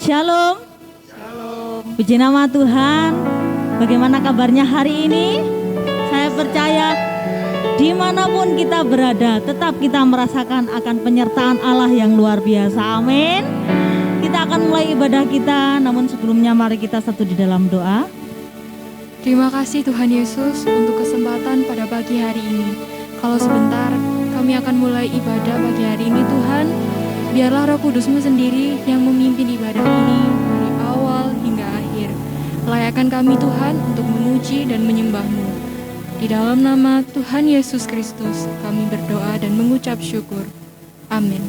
Shalom. Shalom. Puji nama Tuhan. Bagaimana kabarnya hari ini? Saya percaya dimanapun kita berada, tetap kita merasakan akan penyertaan Allah yang luar biasa. Amin. Kita akan mulai ibadah kita, namun sebelumnya mari kita satu di dalam doa. Terima kasih Tuhan Yesus untuk kesempatan pada pagi hari ini. Kalau sebentar kami akan mulai ibadah pagi hari ini Tuhan, biarlah Roh Kudus-Mu sendiri yang memimpin ibadah ini dari awal hingga akhir. Layakkan kami Tuhan untuk memuji dan menyembah-Mu. Di dalam nama Tuhan Yesus Kristus kami berdoa dan mengucap syukur. Amin.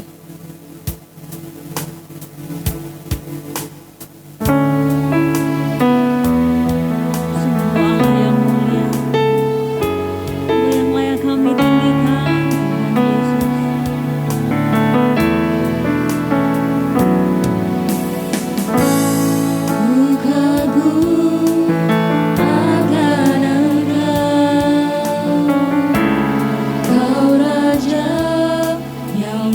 Kau Raja yang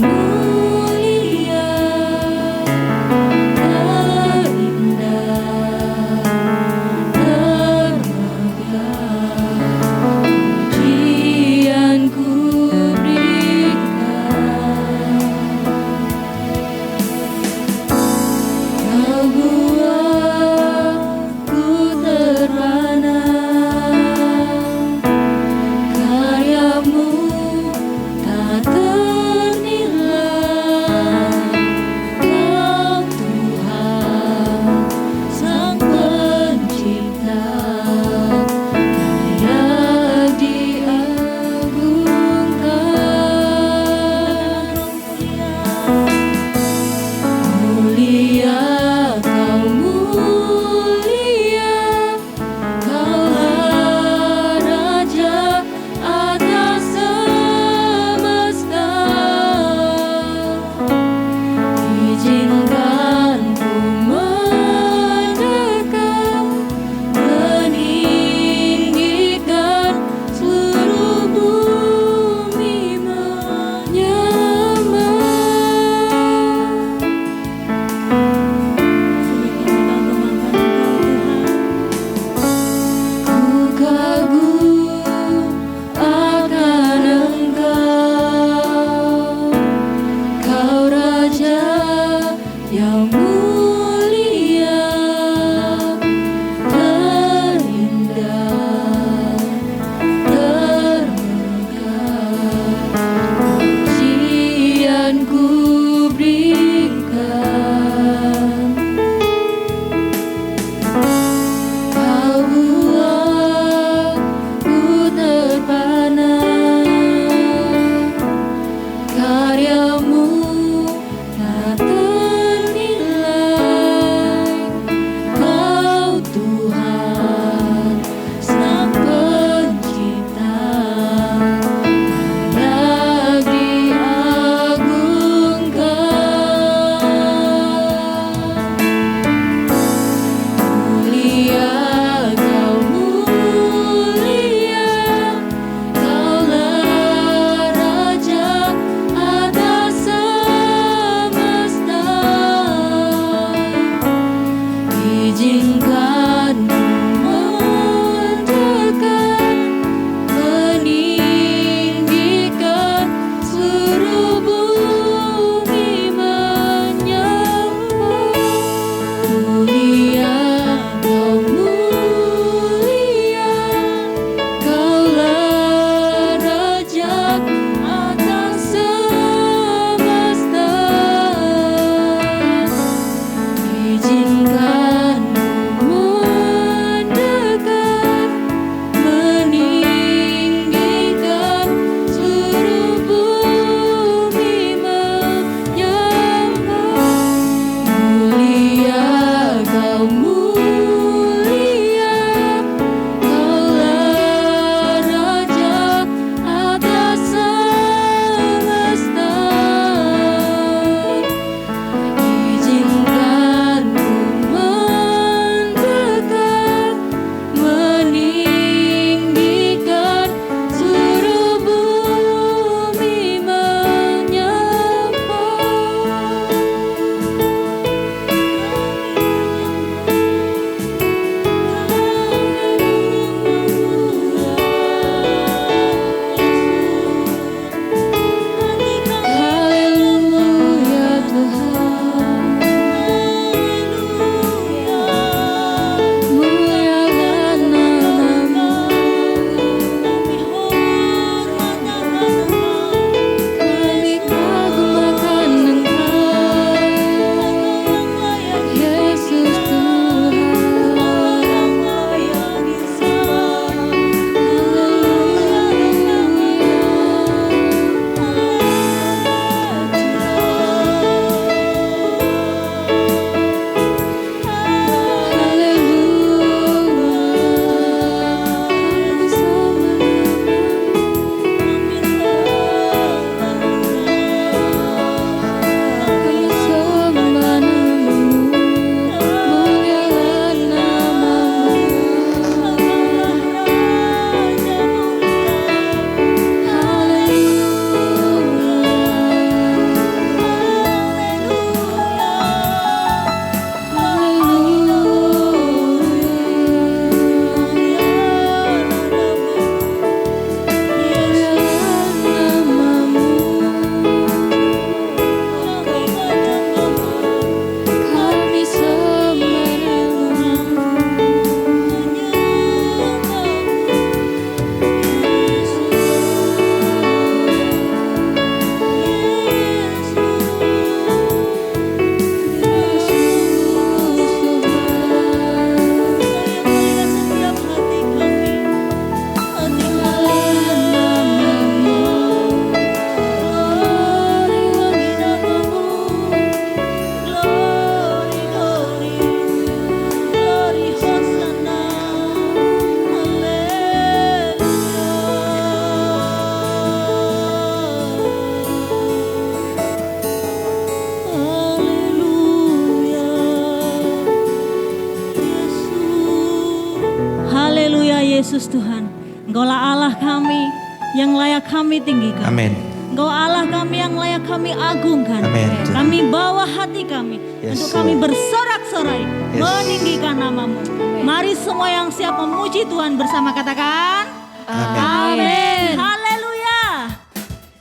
Yesus Tuhan, Engkaulah Allah kami yang layak kami tinggikan. Amin. Engkau Allah kami yang layak kami agungkan. Amin. Kami bawa hati kami Yes, untuk kami Lord. bersorak-sorai Yes. meninggikan nama-Mu. Mari semua yang siap memuji Tuhan bersama katakan amin. Haleluya.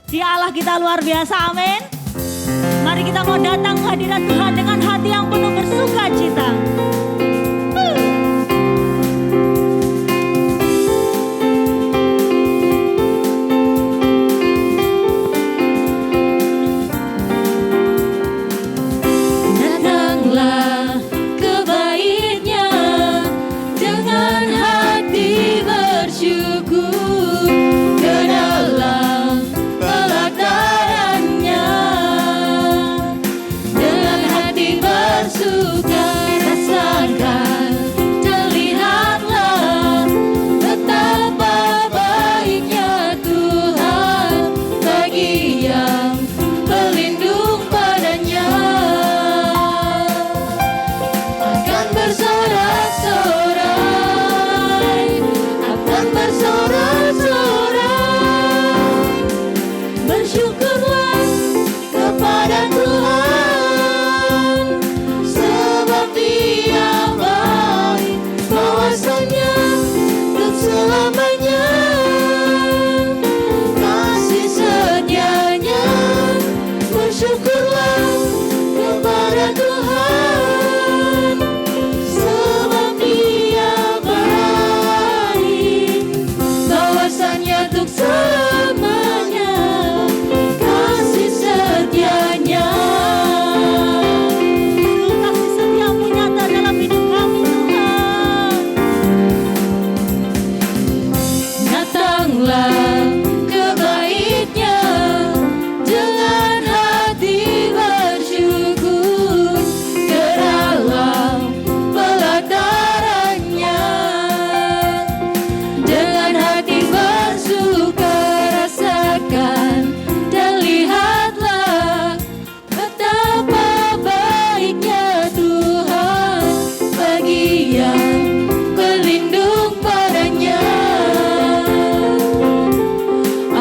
Dia Allah kita luar biasa, amin. Mari kita mau datang ke hadirat Tuhan dengan hati yang penuh bersukacita. Datanglah ke bait-Nya dengan hati bersyukur ke dalam pelataran-Nya. Dengan hati bersuka rasakan, terlihatlah betapa baiknya Tuhan bagi yang berlindung padanya. Akan bersorak-sorai, akan bersorak-sorai, bersyukurlah kepada Tuhan, sebab Dia baik, bahwasanya untuk selamanya kasih setianya. Bersyukurlah kepada Tuhan, sebab Dia baik, bahwasanya untuk selamanya kasih setianya. Kasih setiamu nyata dalam hidup kami Tuhan. Datanglah ke bait-Nya dengan hati bersyukur ke dalam pelataran-Nya. Dengan hati bersuka rasakan, dan lihatlah betapa baiknya Tuhan bagi yang berlindung padanya.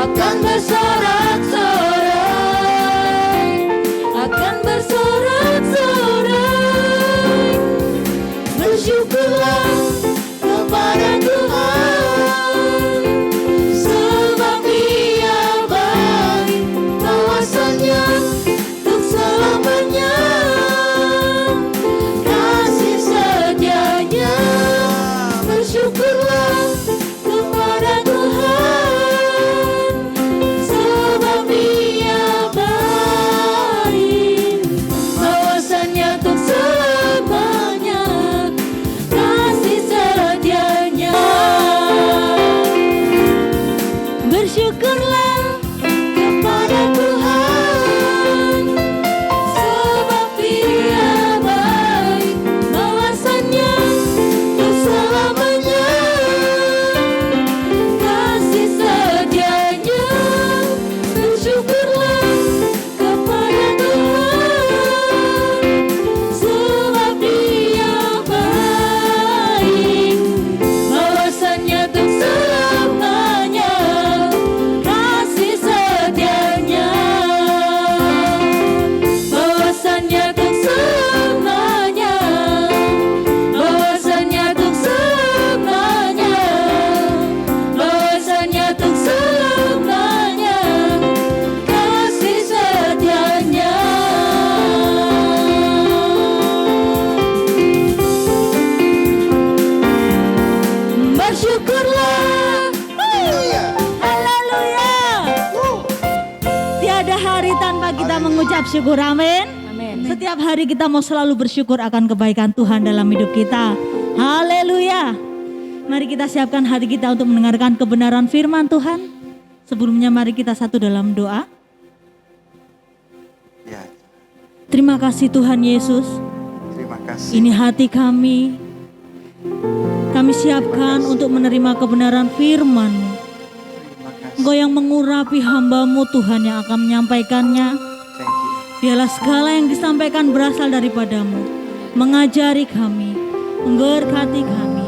Akan bersorak-sorai, akan bersorak-sorai, bersyukurlah kepada Tuhan, sebab Dia baik, bahwasanya untuk selamanya kasih setianya. Bersyukurlah kepada Tuhan, sebab Dia baik, bahwasanya untuk selamanya kasih setianya. Bersyukurlah kepada Tuhan, sebab Dia baik, bahwasanya untuk selamanya kasih setianya. Bersyukurlah kepada Tuhan, sebab Dia baik, bahwasanya untuk selamanya kasih setianya. Bahwasanya untuk selamanya, bahwasanya untuk selamanya, bahwasanya untuk selamanya kasih setianya. Bersyukurlah. Haleluya. Tiada hari tanpa kita mengucap syukur, amin. Setiap hari kita mau selalu bersyukur akan kebaikan Tuhan dalam hidup kita. Haleluya. Mari kita siapkan hati kita untuk mendengarkan kebenaran firman Tuhan. Sebelumnya mari kita satu dalam doa. Ya, Terima kasih Tuhan Yesus. terima kasih. Ini hati kami. Kami siapkan untuk menerima kebenaran firman-Mu. Terima kasih. Engkau yang mengurapi hamba-Mu Tuhan yang akan menyampaikannya. Thank you. Biarlah segala yang disampaikan berasal daripada-Mu. Mengajari kami, memberkati kami.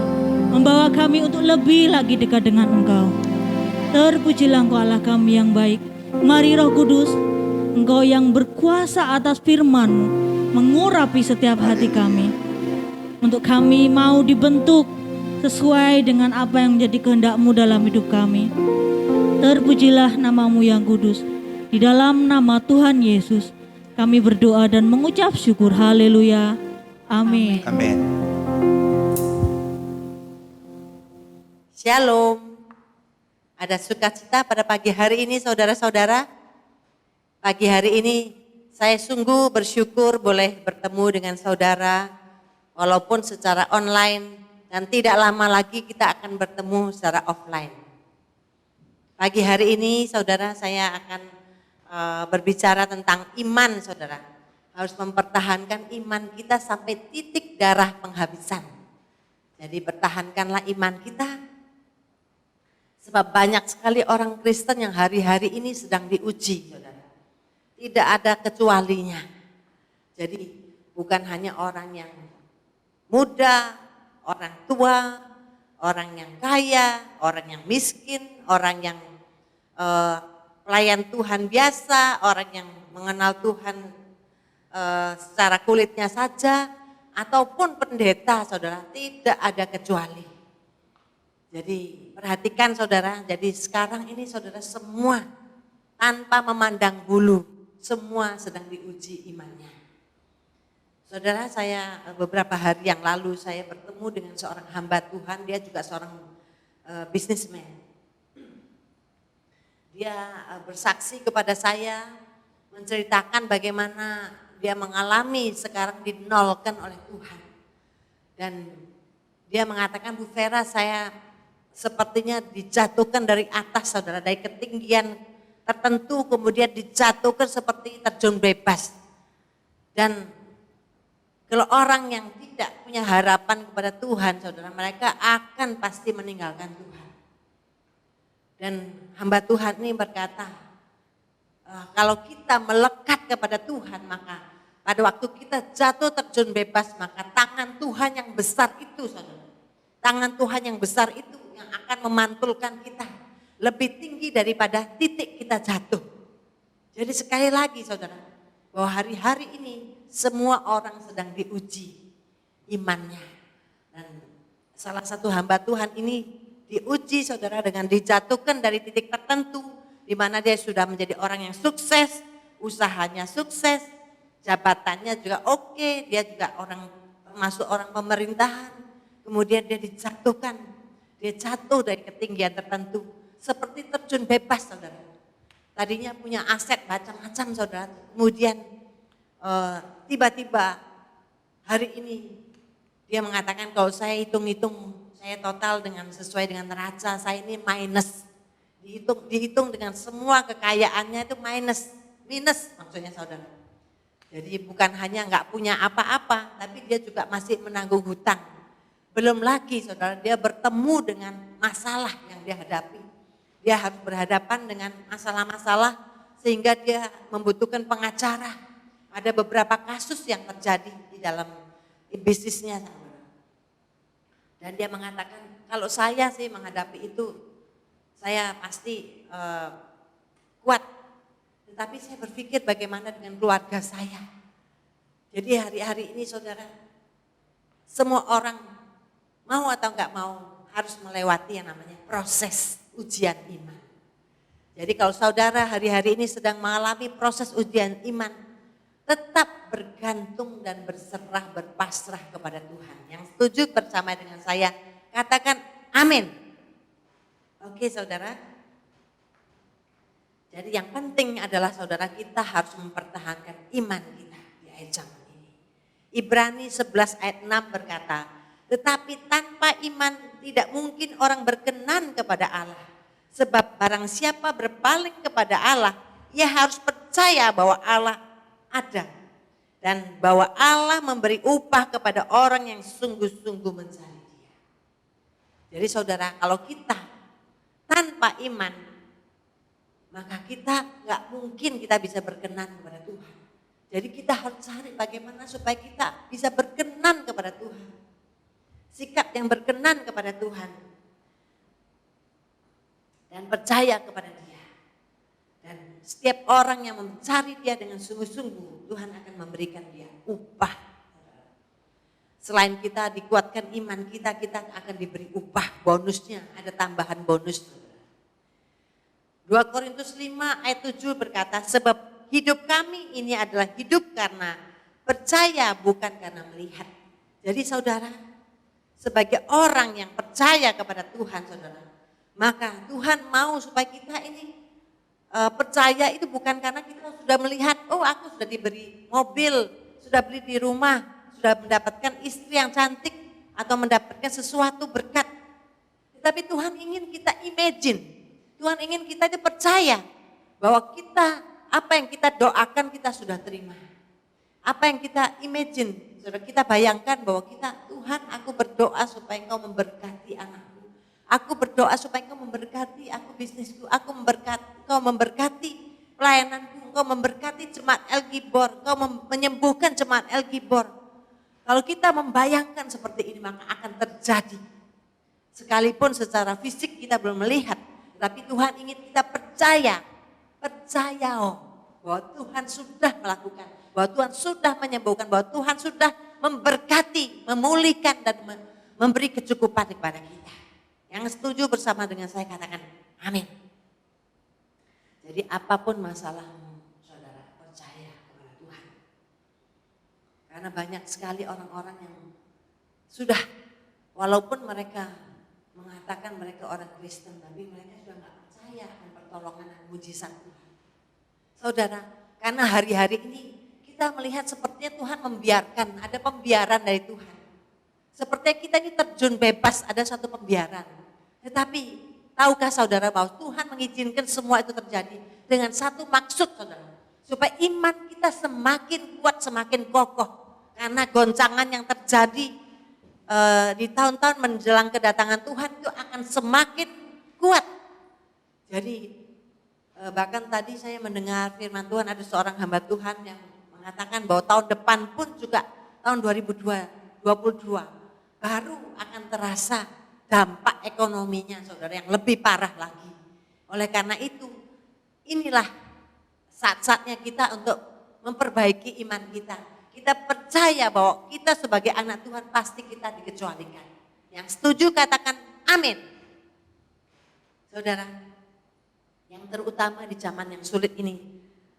membawa kami untuk lebih lagi dekat dengan Engkau. Terpujilah Engkau Allah kami yang baik. Mari Roh Kudus, Engkau yang berkuasa atas firman-Mu, mengurapi setiap hati kami. Untuk kami mau dibentuk sesuai dengan apa yang menjadi kehendak-Mu dalam hidup kami. Terpujilah nama-Mu yang kudus. Di dalam nama Tuhan Yesus, kami berdoa dan mengucap syukur. Haleluya. Amin. Amin. Shalom. Ada sukacita pada pagi hari ini saudara-saudara. Pagi hari ini saya sungguh bersyukur boleh bertemu dengan saudara walaupun secara online dan tidak lama lagi kita akan bertemu secara offline. Pagi hari ini saudara saya akan berbicara tentang iman saudara. Harus mempertahankan iman kita sampai titik darah penghabisan. Jadi pertahankanlah iman kita. Sebab banyak sekali orang Kristen yang hari-hari ini sedang diuji, saudara. Tidak ada kecualinya. Jadi bukan hanya orang yang muda, orang tua, orang yang kaya, orang yang miskin, orang yang pelayan Tuhan biasa, orang yang mengenal Tuhan secara kulitnya saja, ataupun pendeta, saudara, tidak ada kecuali. Jadi perhatikan saudara, jadi sekarang ini saudara semua tanpa memandang bulu, semua sedang diuji imannya. Saudara, saya beberapa hari yang lalu saya bertemu dengan seorang hamba Tuhan, dia juga seorang businessman. Dia bersaksi kepada saya, menceritakan bagaimana dia mengalami sekarang dinolkan oleh Tuhan. Dan dia mengatakan, Bu Vera, saya sepertinya dijatuhkan dari atas saudara, dari ketinggian tertentu kemudian dijatuhkan seperti terjun bebas. Dan kalau orang yang tidak punya harapan kepada Tuhan saudara, mereka akan pasti meninggalkan Tuhan. Dan hamba Tuhan ini berkata, kalau kita melekat kepada Tuhan, maka pada waktu kita jatuh terjun bebas, maka tangan Tuhan yang besar itu saudara, tangan Tuhan yang besar itu yang akan memantulkan kita lebih tinggi daripada titik kita jatuh. Jadi sekali lagi saudara, bahwa hari-hari ini semua orang sedang diuji imannya. Dan salah satu hamba Tuhan ini diuji saudara dengan dijatuhkan dari titik tertentu di mana dia sudah menjadi orang yang sukses, usahanya sukses, jabatannya juga oke, dia juga termasuk orang pemerintahan. Kemudian dia dijatuhkan. Dia jatuh dari ketinggian tertentu, seperti terjun bebas saudara. Tadinya punya aset macam-macam saudara, kemudian tiba-tiba hari ini dia mengatakan kalau saya hitung-hitung, saya total dengan sesuai dengan neraca, saya ini minus. Dihitung dengan semua kekayaannya itu minus maksudnya saudara. Jadi bukan hanya enggak punya apa-apa, tapi dia juga masih menanggung hutang. Belum lagi saudara, dia bertemu dengan masalah yang dia hadapi. Dia harus berhadapan dengan masalah-masalah sehingga dia membutuhkan pengacara. Ada beberapa kasus yang terjadi di dalam bisnisnya. Dan dia mengatakan, kalau saya sih menghadapi itu, saya pasti kuat. Tetapi saya berpikir bagaimana dengan keluarga saya. Jadi hari-hari ini saudara, semua orang mau atau enggak mau harus melewati yang namanya proses ujian iman. Jadi kalau saudara hari-hari ini sedang mengalami proses ujian iman, tetap bergantung dan berserah, berpasrah kepada Tuhan. Yang setuju bersama dengan saya, katakan amin. Oke saudara. Jadi yang penting adalah saudara kita harus mempertahankan iman kita di akhir zaman ini. Ibrani 11 ayat 6 berkata, tetapi tanpa iman tidak mungkin orang berkenan kepada Allah. Sebab barang siapa berpaling kepada Allah, ia harus percaya bahwa Allah ada. Dan bahwa Allah memberi upah kepada orang yang sungguh-sungguh mencari Dia. Jadi saudara, kalau kita tanpa iman, maka kita gak mungkin kita bisa berkenan kepada Tuhan. Jadi kita harus cari bagaimana supaya kita bisa berkenan kepada Tuhan. sikap yang berkenan kepada Tuhan, dan percaya kepada Dia. Dan setiap orang yang mencari Dia dengan sungguh-sungguh, Tuhan akan memberikan dia upah. Selain kita dikuatkan iman kita, kita akan diberi upah, bonusnya, ada tambahan bonus. 2 Korintus 5 ayat 7 berkata, sebab hidup kami ini adalah hidup karena percaya, bukan karena melihat. Jadi saudara, sebagai orang yang percaya kepada Tuhan saudara, maka Tuhan mau supaya kita ini percaya itu bukan karena kita sudah melihat, oh aku sudah diberi mobil, sudah beli di rumah, sudah mendapatkan istri yang cantik atau mendapatkan sesuatu berkat. Tetapi Tuhan ingin kita imagine, Tuhan ingin kita itu percaya bahwa kita, apa yang kita doakan kita sudah terima. Apa yang kita imagine, saudara, kita bayangkan bahwa kita, Tuhan aku berdoa supaya Engkau memberkati anakku. Aku berdoa supaya Engkau memberkati aku bisnisku, Engkau memberkati pelayananku, Engkau memberkati jemaat El Gibor, Engkau menyembuhkan jemaat El Gibor. Kalau kita membayangkan seperti ini maka akan terjadi. Sekalipun secara fisik kita belum melihat, tapi Tuhan ingin kita percaya bahwa Tuhan sudah melakukan, bahwa Tuhan sudah menyembuhkan, bahwa Tuhan sudah memberkati, memulihkan dan memberi kecukupan kepada kita. Yang setuju bersama dengan saya katakan amin. Jadi apapun masalahmu, saudara, percaya kepada Tuhan. Karena banyak sekali orang-orang yang sudah, walaupun mereka mengatakan mereka orang Kristen, tapi mereka sudah gak percaya akan pertolongan dan mujizat Tuhan. Saudara, karena hari-hari ini kita melihat sepertinya Tuhan membiarkan, ada pembiaran dari Tuhan. Sepertinya kita ini terjun bebas, ada satu pembiaran. Tetapi tahukah saudara bahwa Tuhan mengizinkan semua itu terjadi dengan satu maksud saudara. Supaya iman kita semakin kuat, semakin kokoh. Karena goncangan yang terjadi di tahun-tahun menjelang kedatangan Tuhan itu akan semakin kuat. Jadi bahkan tadi saya mendengar firman Tuhan, ada seorang hamba Tuhan yang mengatakan bahwa tahun depan pun juga tahun 2022 baru akan terasa dampak ekonominya saudara yang lebih parah lagi. Oleh karena itu inilah saat-saatnya kita untuk memperbaiki iman kita. Kita percaya bahwa kita sebagai anak Tuhan pasti kita dikecualikan. Yang setuju katakan amin. Saudara, yang terutama di zaman yang sulit ini,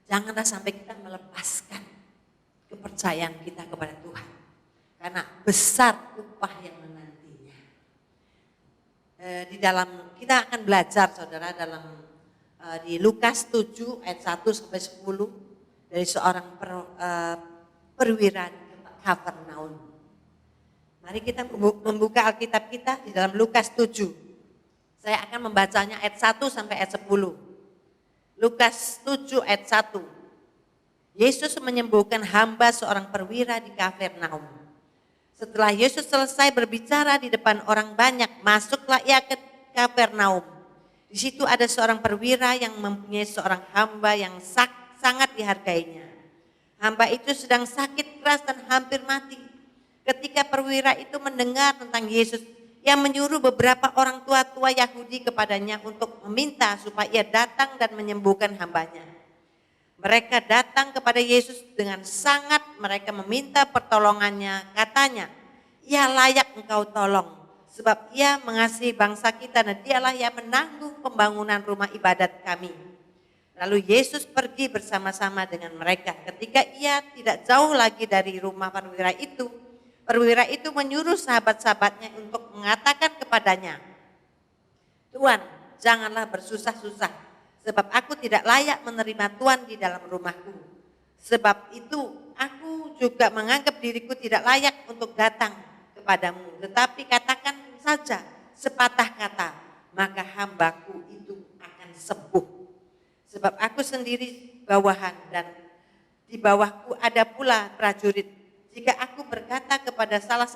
janganlah sampai kita melepaskan kepercayaan kita kepada Tuhan. Karena besar upah yang menantinya. Di dalam kita akan belajar saudara dalam di Lukas 7 ayat 1 sampai 10 dari seorang perwira di Kapernaum. Mari kita membuka Alkitab kita di dalam Lukas 7. Saya akan membacanya ayat 1 sampai ayat 10. Lukas 7 ayat 1. Yesus menyembuhkan hamba seorang perwira di Kapernaum. Setelah Yesus selesai berbicara di depan orang banyak, masuklah ia ke Kapernaum. Di situ ada seorang perwira yang mempunyai seorang hamba yang sangat dihargainya. Hamba itu sedang sakit keras dan hampir mati. Ketika perwira itu mendengar tentang Yesus, yang menyuruh beberapa orang tua-tua Yahudi kepadanya untuk meminta supaya ia datang dan menyembuhkan hambanya. Mereka datang kepada Yesus dengan sangat, mereka meminta pertolongannya, katanya, ia layak engkau tolong, sebab ia mengasihi bangsa kita dan dialah yang menanggung pembangunan rumah ibadat kami. Lalu Yesus pergi bersama-sama dengan mereka. Ketika ia tidak jauh lagi dari rumah perwira itu menyuruh sahabat-sahabatnya untuk mengatakan kepadanya, Tuan, janganlah bersusah-susah, sebab aku tidak layak menerima Tuan di dalam rumahku. Sebab itu aku juga menganggap diriku tidak layak untuk datang kepadamu. Tetapi katakan saja sepatah kata, maka hambaku itu akan sembuh. Sebab aku sendiri bawahan dan di bawahku ada pula prajurit. Jika aku berkata kepada salah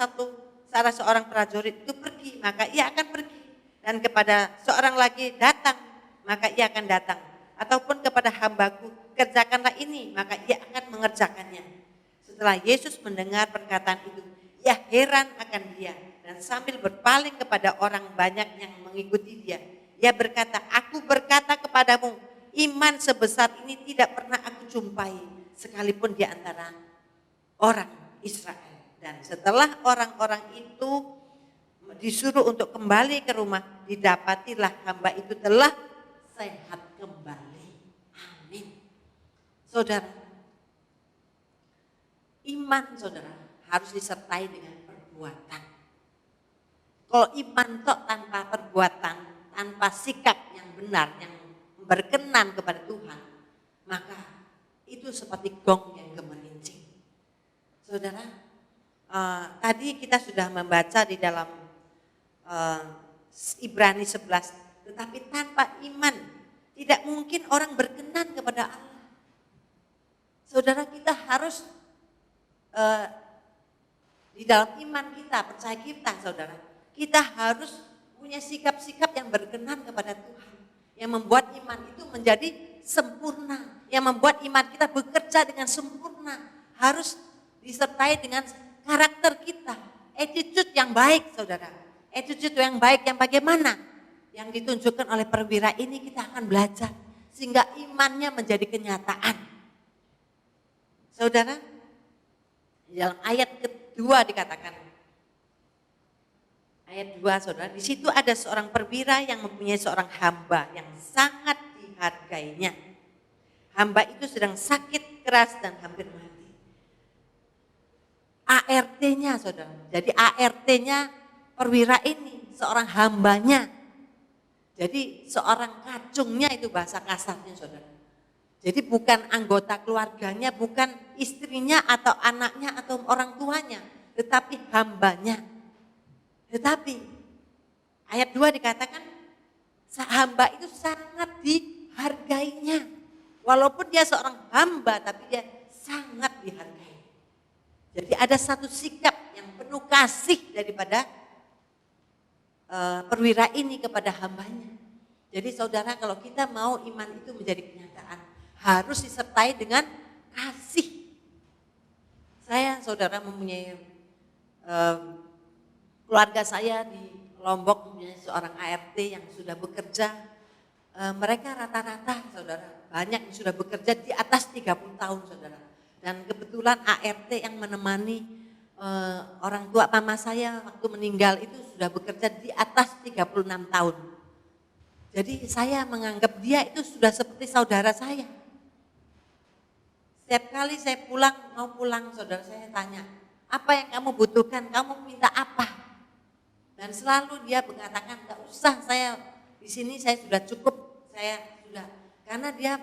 seorang prajurit itu pergi, maka ia akan pergi. Dan kepada seorang lagi datang, maka ia akan datang. Ataupun kepada hambaku, kerjakanlah ini, maka ia akan mengerjakannya. Setelah Yesus mendengar perkataan itu, ia heran akan dia dan sambil berpaling kepada orang banyak yang mengikuti dia. Ia berkata, aku berkata kepadamu, iman sebesar ini tidak pernah aku jumpai sekalipun di antara orang Israel. Dan setelah orang-orang itu disuruh untuk kembali ke rumah, didapatilah hamba itu telah sehat kembali. Amin. Saudara, iman saudara harus disertai dengan perbuatan. Kalau iman tok tanpa perbuatan, tanpa sikap yang benar, yang berkenan kepada Tuhan, maka itu seperti gong yang gemerincing. Saudara, tadi kita sudah membaca di dalam Ibrani 11, tetapi tanpa iman tidak mungkin orang berkenan kepada Allah. Saudara, kita harus di dalam iman kita, percaya kita saudara, kita harus punya sikap-sikap yang berkenan kepada Tuhan, yang membuat iman itu menjadi sempurna, yang membuat iman kita bekerja dengan sempurna, harus disertai dengan karakter kita, attitude yang baik saudara. Attitude yang baik yang bagaimana? Yang ditunjukkan oleh perwira ini kita akan belajar sehingga imannya menjadi kenyataan. Saudara, dalam ayat kedua dikatakan, ayat 2 saudara, di situ ada seorang perwira yang mempunyai seorang hamba yang sangat dihargainya. Hamba itu sedang sakit keras dan hampir mati. ART-nya saudara, jadi ART-nya perwira ini, seorang hambanya. Jadi seorang kacungnya itu bahasa kasarnya saudara. Jadi bukan anggota keluarganya, bukan istrinya atau anaknya atau orang tuanya, tetapi hambanya. Tetapi ayat 2 dikatakan hamba itu sangat dihargainya. Walaupun dia seorang hamba tapi dia sangat dihargai. Jadi ada satu sikap yang penuh kasih daripada perwira ini kepada hambanya. Jadi saudara, kalau kita mau iman itu menjadi kenyataan, harus disertai dengan kasih. Saya saudara mempunyai keluarga saya di Lombok mempunyai seorang ART yang sudah bekerja. Mereka rata-rata saudara, banyak yang sudah bekerja di atas 30 tahun saudara. Dan kebetulan ART yang menemani orang tua mama saya waktu meninggal itu sudah bekerja di atas 36 tahun. Jadi saya menganggap dia itu sudah seperti saudara saya. Setiap kali saya mau pulang saudara, saya tanya, apa yang kamu butuhkan, kamu minta apa? Dan selalu dia mengatakan, enggak usah, saya di sini saya sudah cukup, saya sudah, karena dia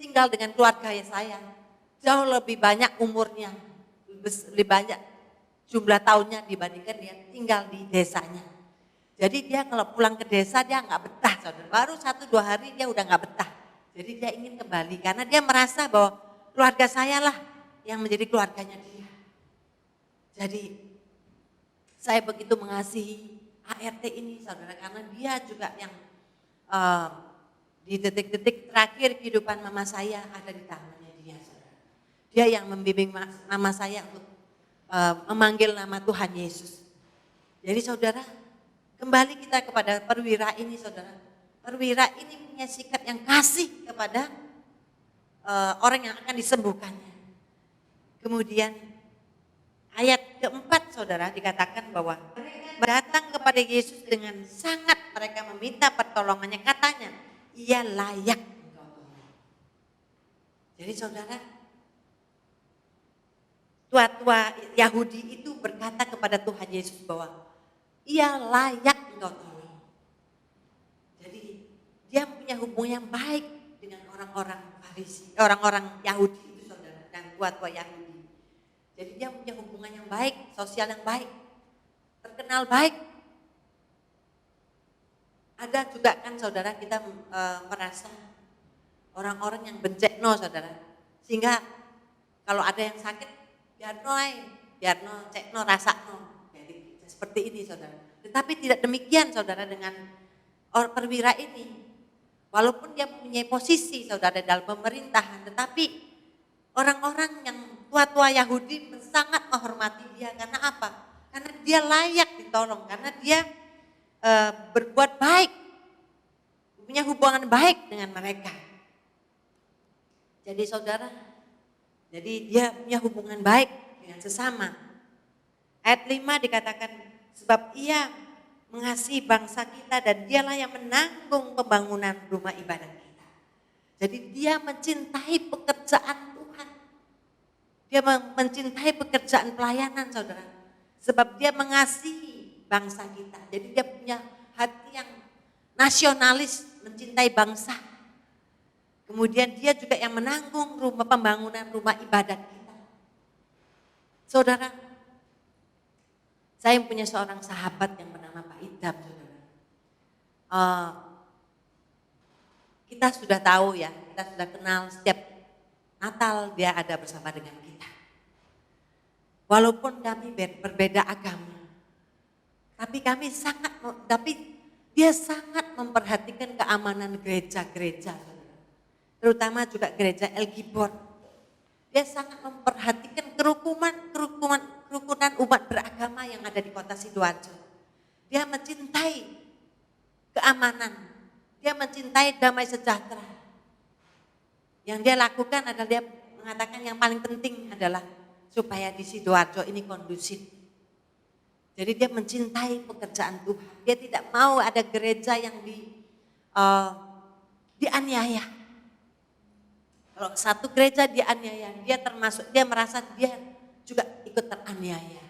tinggal dengan keluarga saya, jauh lebih banyak umurnya, lebih banyak jumlah tahunnya dibandingkan dia tinggal di desanya. Jadi dia kalau pulang ke desa dia nggak betah, saudara. Baru 1-2 hari dia udah nggak betah. Jadi dia ingin kembali karena dia merasa bahwa keluarga saya lah yang menjadi keluarganya dia. Jadi saya begitu mengasihi ART ini saudara, karena dia juga yang di detik-detik terakhir kehidupan mama saya ada di tangannya dia saudara. Dia yang membimbing mama saya untuk memanggil nama Tuhan Yesus. Jadi saudara, kembali kita kepada perwira ini saudara. Perwira ini punya sikap yang kasih kepada orang yang akan disembuhkannya. Kemudian ayat keempat saudara dikatakan bahwa datang kepada Yesus dengan sangat mereka meminta pertolongannya, katanya ia layak engkau tolong. Jadi saudara, tua-tua Yahudi itu berkata kepada Tuhan Yesus bahwa ia layak engkau tolong. Jadi dia punya hubungan yang baik dengan orang-orang Farisi, orang-orang Yahudi itu saudara, dan tua-tua Yahudi. Jadi dia punya hubungan yang baik, sosial yang baik, terkenal baik. Ada juga kan saudara kita merasa orang-orang yang bencekno saudara, sehingga kalau ada yang sakit biarno cekno rasakno, jadi seperti ini saudara. Tetapi tidak demikian saudara dengan orang perwira ini. Walaupun dia mempunyai posisi saudara dalam pemerintahan, tetapi orang-orang yang tua-tua Yahudi sangat menghormati dia. Karena apa? karena dia layak ditolong, karena dia berbuat baik, punya hubungan baik dengan mereka. Jadi saudara, jadi dia punya hubungan baik dengan sesama. Ayat 5 dikatakan, sebab ia mengasihi bangsa kita dan dialah yang menanggung pembangunan rumah ibadat kita. Jadi dia mencintai pekerjaan Tuhan. Dia mencintai pekerjaan pelayanan saudara. Sebab dia mengasihi bangsa kita. Jadi dia punya hati yang nasionalis, mencintai bangsa. Kemudian dia juga yang menanggung pembangunan rumah ibadat kita. Saudara, saya punya seorang sahabat yang bernama Pak Idam, saudara. Kita sudah tahu ya, kita sudah kenal setiap Natal dia ada bersama dengan kita. Walaupun kami berbeda agama, tapi dia sangat memperhatikan keamanan gereja-gereja, saudara. Terutama juga gereja El Gibor. Dia sangat memperhatikan kerukunan umat beragama yang ada di kota Sidoarjo. Dia mencintai keamanan, dia mencintai damai sejahtera. Yang dia lakukan adalah dia mengatakan yang paling penting adalah supaya di Sidoarjo ini kondusif. Jadi dia mencintai pekerjaan Tuhan. Dia tidak mau ada gereja yang dianiaya. Kalau satu gereja dianiaya, dia merasa dia juga ikut teraniaya.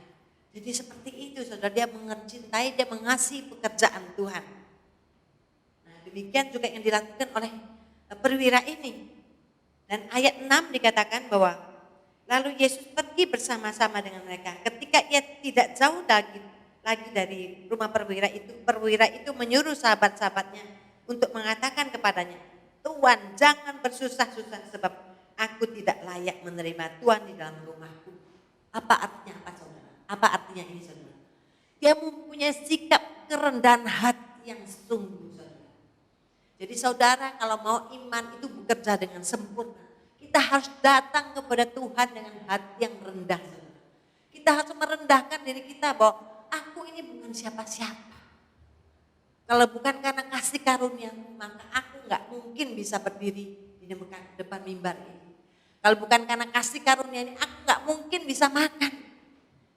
Jadi seperti itu saudara, dia mencintai, dia mengasihi pekerjaan Tuhan. Nah demikian juga yang dilakukan oleh perwira ini. Dan ayat 6 dikatakan bahwa lalu Yesus pergi bersama-sama dengan mereka. Ketika ia tidak jauh lagi dari rumah perwira itu menyuruh sahabat-sahabatnya untuk mengatakan kepadanya, Tuhan jangan bersusah-susah sebab aku tidak layak menerima Tuhan di dalam rumahku. Apa artinya apa saudara? Apa artinya ini saudara? Dia mempunyai sikap kerendahan hati yang sungguh saudara. Jadi saudara kalau mau iman itu bekerja dengan sempurna, kita harus datang kepada Tuhan dengan hati yang rendah saudara. Kita harus merendahkan diri kita bahwa aku ini bukan siapa-siapa. Kalau bukan karena kasih karunia-Mu, maka aku nggak mungkin bisa berdiri di depan mimbar ini. Kalau bukan karena kasih karunia ini, aku nggak mungkin bisa makan.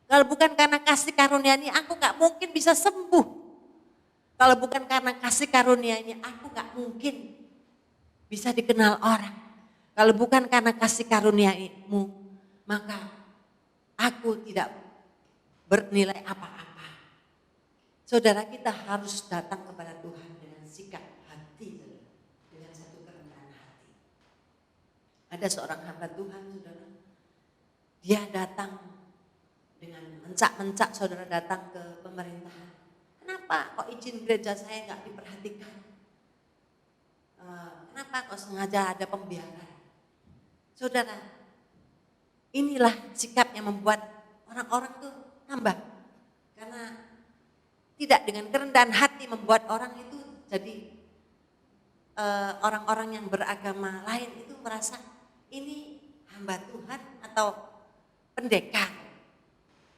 Kalau bukan karena kasih karunia ini, aku nggak mungkin bisa sembuh. Kalau bukan karena kasih karunia ini, aku nggak mungkin bisa dikenal orang. Kalau bukan karena kasih karunia-Mu, maka aku tidak bernilai apa-apa. Saudara, kita harus datang kepada Tuhan dengan sikap hati, dengan satu kerendahan hati. Ada seorang hamba Tuhan, saudara, dia datang dengan mencak-mencak, saudara, datang ke pemerintahan. Kenapa kok izin gereja saya nggak diperhatikan? Kenapa kok sengaja ada pembiaran? Saudara, inilah sikap yang membuat orang-orang tuh tambah. Karena tidak dengan kerendahan hati membuat orang itu jadi orang-orang yang beragama lain itu merasa ini hamba Tuhan atau pendekar.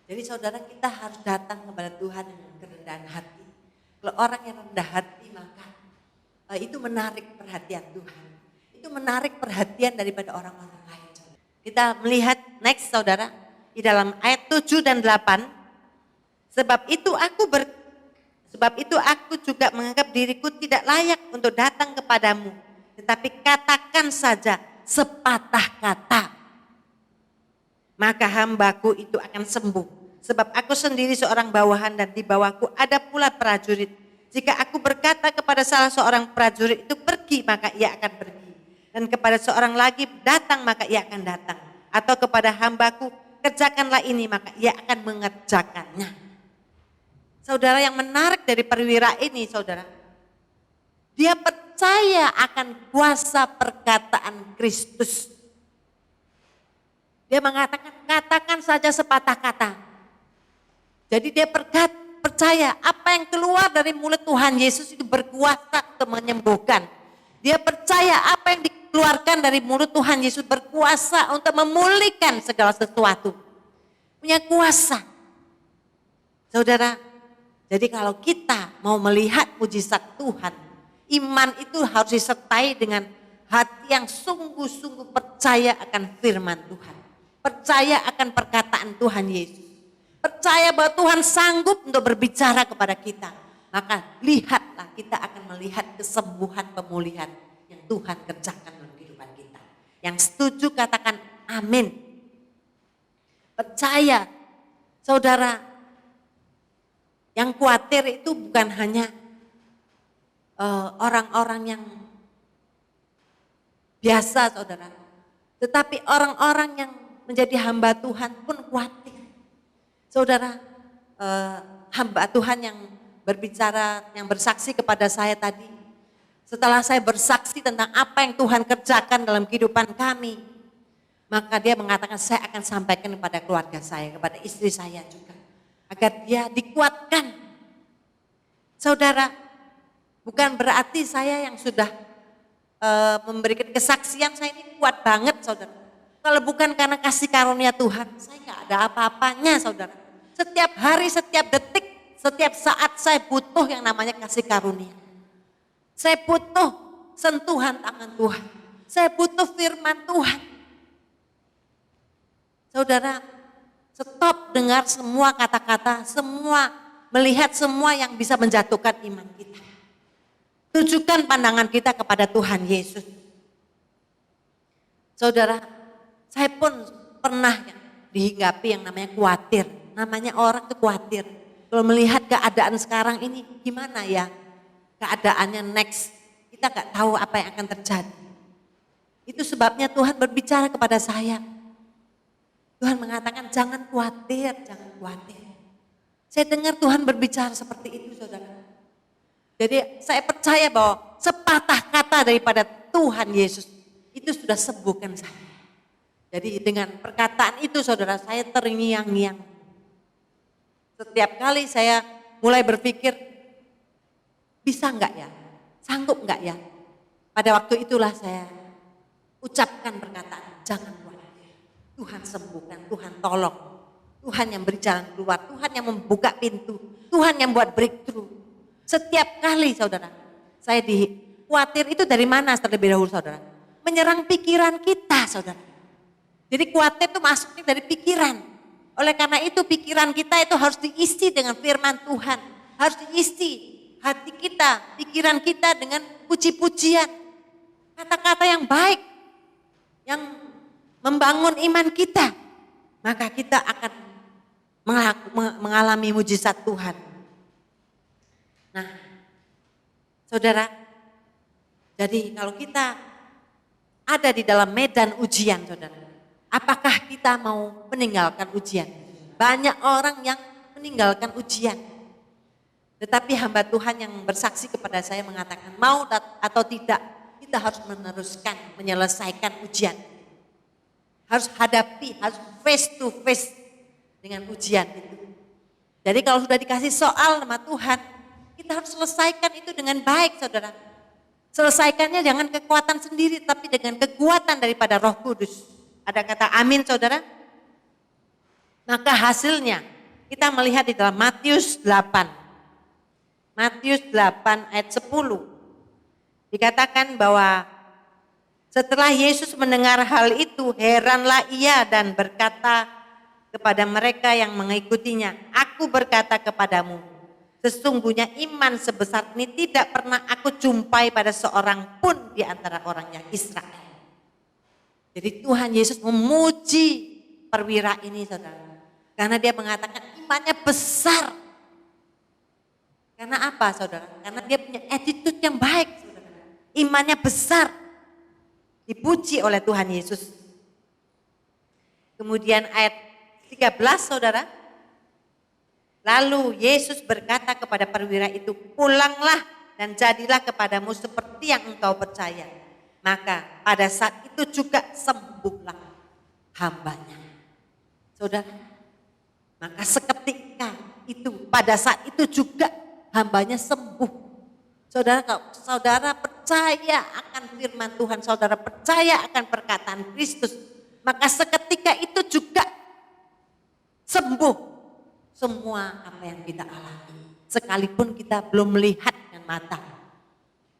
Jadi saudara, kita harus datang kepada Tuhan dengan kerendahan hati. Kalau orang yang rendah hati maka itu menarik perhatian Tuhan. Itu menarik perhatian daripada orang-orang lain. Kita melihat next saudara di dalam ayat 7 dan 8. Sebab itu aku juga menganggap diriku tidak layak untuk datang kepadamu. Tetapi katakan saja sepatah kata, maka hambaku itu akan sembuh. Sebab aku sendiri seorang bawahan dan di bawahku ada pula prajurit. Jika aku berkata kepada salah seorang prajurit itu pergi, maka ia akan pergi. Dan kepada seorang lagi datang, maka ia akan datang. Atau kepada hambaku kerjakanlah ini, maka ia akan mengerjakannya. Saudara, yang menarik dari perwira ini saudara, dia percaya akan kuasa perkataan Kristus. Dia mengatakan, katakan saja sepatah kata. Jadi dia percaya apa yang keluar dari mulut Tuhan Yesus itu berkuasa untuk menyembuhkan. Dia percaya apa yang dikeluarkan dari mulut Tuhan Yesus berkuasa untuk memulihkan segala sesuatu. Punya kuasa. Saudara, jadi kalau kita mau melihat mujizat Tuhan, iman itu harus disertai dengan hati yang sungguh-sungguh percaya akan firman Tuhan. Percaya akan perkataan Tuhan Yesus. Percaya bahwa Tuhan sanggup untuk berbicara kepada kita. Maka lihatlah, kita akan melihat kesembuhan, pemulihan yang Tuhan kerjakan dalam kehidupan kita. Yang setuju katakan amin. Percaya, saudara, yang khawatir itu bukan hanya orang-orang yang biasa, saudara. Tetapi orang-orang yang menjadi hamba Tuhan pun khawatir. Saudara, hamba Tuhan yang berbicara, yang bersaksi kepada saya tadi. Setelah saya bersaksi tentang apa yang Tuhan kerjakan dalam kehidupan kami, maka dia mengatakan saya akan sampaikan kepada keluarga saya, kepada istri saya juga. Agar dia dikuatkan. Saudara, bukan berarti saya yang sudah memberikan kesaksian, saya ini kuat banget, saudara. Kalau bukan karena kasih karunia Tuhan, saya nggak ada apa-apanya, saudara. Setiap hari, setiap detik, setiap saat saya butuh yang namanya kasih karunia. Saya butuh sentuhan tangan Tuhan. Saya butuh firman Tuhan. Saudara, stop dengar semua kata-kata, semua melihat semua yang bisa menjatuhkan iman kita. Tujukan pandangan kita kepada Tuhan Yesus. Saudara, saya pun pernah dihinggapi yang namanya khawatir. Namanya orang itu khawatir. Kalau melihat keadaan sekarang ini gimana ya? Keadaannya next. Kita gak tahu apa yang akan terjadi. Itu sebabnya Tuhan berbicara kepada saya. Tuhan mengatakan jangan khawatir, jangan khawatir. Saya dengar Tuhan berbicara seperti itu, saudara. Jadi saya percaya bahwa sepatah kata daripada Tuhan Yesus itu sudah sembuhkan saya. Jadi dengan perkataan itu, saudara, saya terngiang-ngiang. Setiap kali saya mulai berpikir, bisa enggak ya? Sanggup enggak ya? Pada waktu itulah saya ucapkan perkataan, jangan khawatir. Tuhan sembuhkan, Tuhan tolong. Tuhan yang beri jalan keluar, Tuhan yang membuka pintu, Tuhan yang buat breakthrough. Setiap kali, saudara, saya khawatir itu dari mana terlebih dahulu, saudara? Menyerang pikiran kita, saudara. Jadi khawatir itu masuknya dari pikiran. Oleh karena itu pikiran kita itu harus diisi dengan firman Tuhan. Harus diisi hati kita, pikiran kita dengan puji-pujian. Kata-kata yang baik, yang membangun iman kita. Maka kita akan mengalami mujizat Tuhan. Nah, saudara, jadi kalau kita ada di dalam medan ujian, saudara, apakah kita mau meninggalkan ujian? Banyak orang yang meninggalkan ujian. Tetapi hamba Tuhan yang bersaksi kepada saya mengatakan mau atau tidak, kita harus meneruskan, menyelesaikan ujian. Harus hadapi, harus face to face dengan ujian itu. Jadi kalau sudah dikasih soal sama Tuhan, kita harus selesaikan itu dengan baik, saudara. Selesaikannya jangan kekuatan sendiri, tapi dengan kekuatan daripada Roh Kudus. Ada kata amin, saudara? Maka hasilnya kita melihat di dalam Matius 8. Matius 8 ayat 10. Dikatakan bahwa setelah Yesus mendengar hal itu, heranlah ia dan berkata kepada mereka yang mengikutinya, aku berkata kepadamu, sesungguhnya iman sebesar ini tidak pernah aku jumpai pada seorang pun di antara orangnya Israel. Jadi Tuhan Yesus memuji perwira ini, saudara. Karena dia mengatakan imannya besar. Karena apa, saudara? Karena dia punya attitude yang baik, saudara. Imannya besar. Dipuji oleh Tuhan Yesus. Kemudian ayat 13, saudara. Lalu Yesus berkata kepada perwira itu, pulanglah dan jadilah kepadamu seperti yang engkau percaya. Maka pada saat itu juga sembuhlah hambanya. Saudara, maka seketika itu, pada saat itu juga hambanya sembuh. Saudara, kalau saudara percaya akan firman Tuhan, saudara percaya akan perkataan Kristus, maka seketika itu juga sembuh. semua apa yang kita alami. Sekalipun kita belum melihat dengan mata,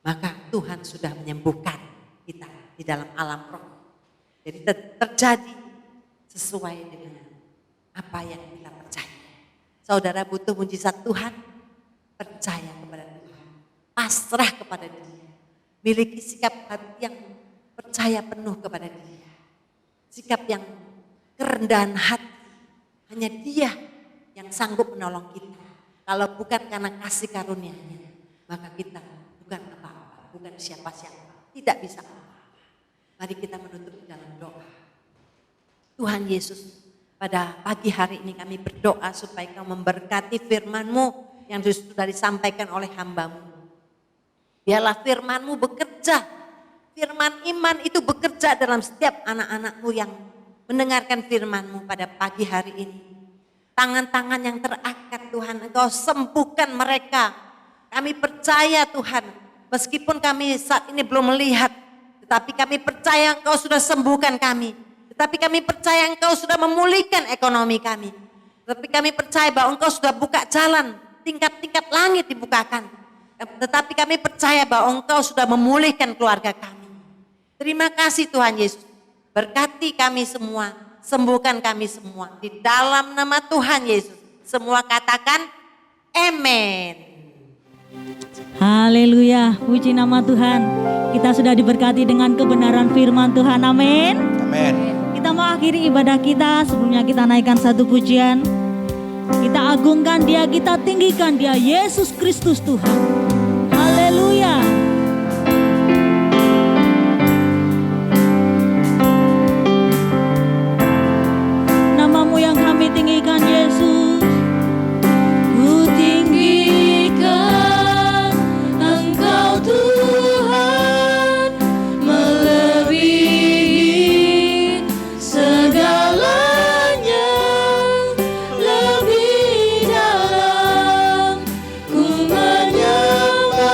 maka Tuhan sudah menyembuhkan kita di dalam alam roh. Jadi terjadi sesuai dengan apa yang kita percaya. Saudara butuh mujizat Tuhan, percaya kepada Tuhan, pasrah kepada Dia, miliki sikap hati yang percaya penuh kepada Dia, sikap yang kerendahan hati. Hanya Dia yang sanggup menolong kita. Kalau bukan karena kasih karunia-Nya, maka kita bukan apa-apa, bukan siapa-siapa, tidak bisa apa-apa. Mari kita menutup dalam doa. Tuhan Yesus, pada pagi hari ini kami berdoa supaya Kau memberkati firman-Mu yang sudah disampaikan oleh hamba-Mu. Biarlah firman-Mu bekerja, firman iman itu bekerja dalam setiap anak-anak-Mu yang mendengarkan firman-Mu pada pagi hari ini. Tangan-tangan yang terangkat Tuhan, Engkau sembuhkan mereka. Kami percaya Tuhan, meskipun kami saat ini belum melihat, tetapi kami percaya Engkau sudah sembuhkan kami. Tetapi kami percaya Engkau sudah memulihkan ekonomi kami. Tetapi kami percaya bahwa Engkau sudah buka jalan, tingkat-tingkat langit dibukakan. Tetapi kami percaya bahwa Engkau sudah memulihkan keluarga kami. Terima kasih Tuhan Yesus. Berkati kami semua, sembuhkan kami semua. Di dalam nama Tuhan Yesus. Semua katakan amen. Haleluya, puji nama Tuhan. Kita sudah diberkati dengan kebenaran firman Tuhan, amin. Amin. Kita mau akhiri ibadah kita, sebelumnya kita naikkan satu pujian. Kita agungkan Dia, kita tinggikan Dia, Yesus Kristus Tuhan. Haleluya. Namamu yang kami tinggikan Yesus. Ku tinggikan Engkau Tuhan, melebihi segalanya, lebih dalam ku menyembah.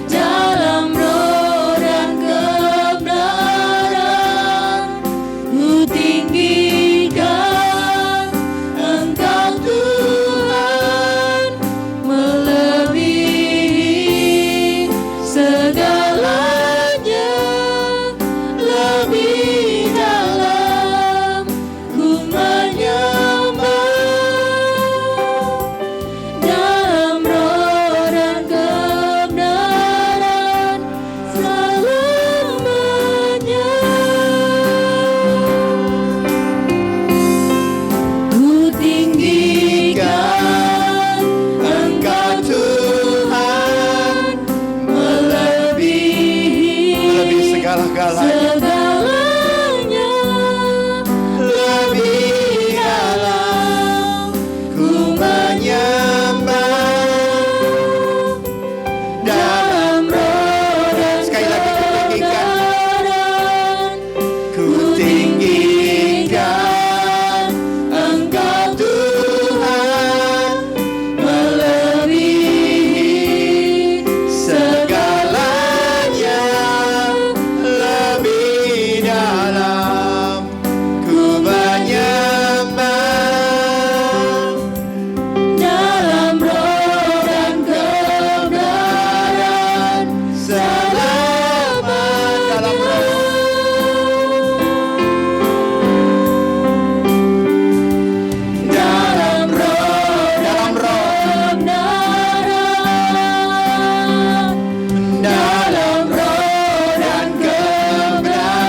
Dalam roh dan kebenaran ku tinggikan Engkau Tuhan, melebihi segalanya, lebih dalam ku menyembah. Dalam roh dan kebenaran selamanya. Ku tinggikan Engkau Tuhan, melebihi segalanya, lebih dalam ku menyembah. Dalam roh dan Sekali lagi ku tinggikan. kebenaran Ku tinggikan Engkau Tuhan, melebihi segalanya, lebih dalam ku menyembah. dalam roh dan kebenaran Selamat dalam roh, dalam roh dalam roh, kebenaran, dalam roh dan kebenaran,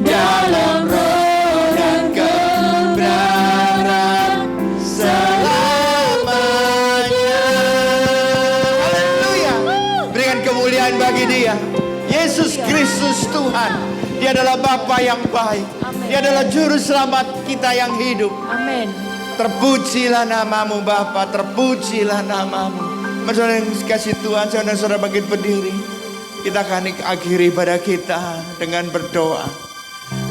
dalam roh dan kebenaran selamanya. Haleluya. Berikan kemuliaan bagi Dia. Yesus Kristus Tuhan. Dia adalah Bapa yang baik. Dia adalah juru selamat kita yang hidup. Amin. Terpujilah namamu Bapa, terpujilah namamu. Saudara yang dikasih Tuhan, saudara-saudara bagi berdiri. Kita akan akhiri ibadah kita dengan berdoa.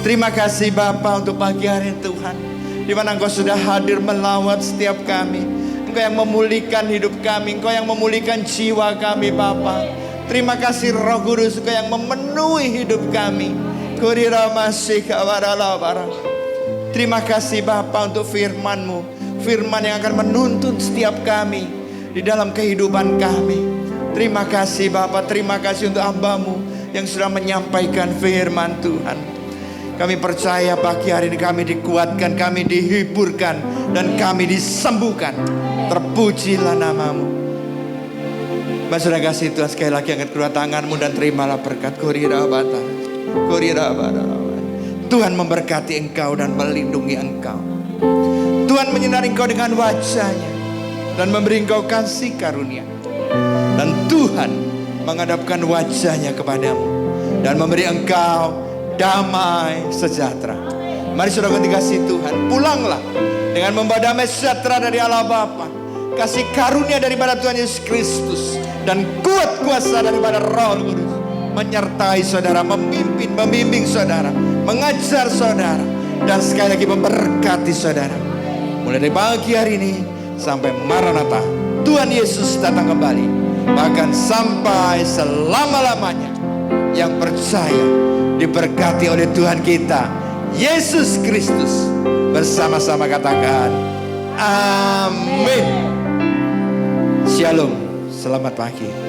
Terima kasih Bapa untuk pagi hari Tuhan, di mana Engkau sudah hadir melawat setiap kami. Engkau yang memulihkan hidup kami, Engkau yang memulihkan jiwa kami Bapa. Terima kasih Roh Kudus, Engkau yang memenuhi hidup kami. Engkau Terima kasih Bapa untuk firman-Mu, firman yang akan menuntun setiap kami di dalam kehidupan kami. Terima kasih Bapa, terima kasih untuk hamba-Mu yang sudah menyampaikan firman Tuhan. Kami percaya pagi hari ini kami dikuatkan, kami dihiburkan, dan kami disembuhkan. Terpujilah nama-Mu. Mas sudah kasih Tuhan, sekali lagi angkat kedua tangan-Mu dan terimalah berkat. Tuhan memberkati engkau dan melindungi engkau. Tuhan menyinari engkau dengan wajah-Nya dan memberi engkau kasih karunia. Dan Tuhan menghadapkan wajah-Nya kepadamu dan memberi engkau damai sejahtera. Mari saudara kasih Tuhan, pulanglah dengan membawa damai sejahtera dari Allah Bapa, kasih karunia daripada Tuhan Yesus Kristus, dan kuat kuasa daripada Roh Kudus menyertai saudara, membimbing saudara, mengajar saudara, dan sekali lagi memberkati saudara. Mulai dari pagi hari ini sampai Maranatha, Tuhan Yesus datang kembali, bahkan sampai selama-lamanya. Yang percaya diberkati oleh Tuhan kita Yesus Kristus. Bersama-sama katakan amin. Shalom, selamat pagi.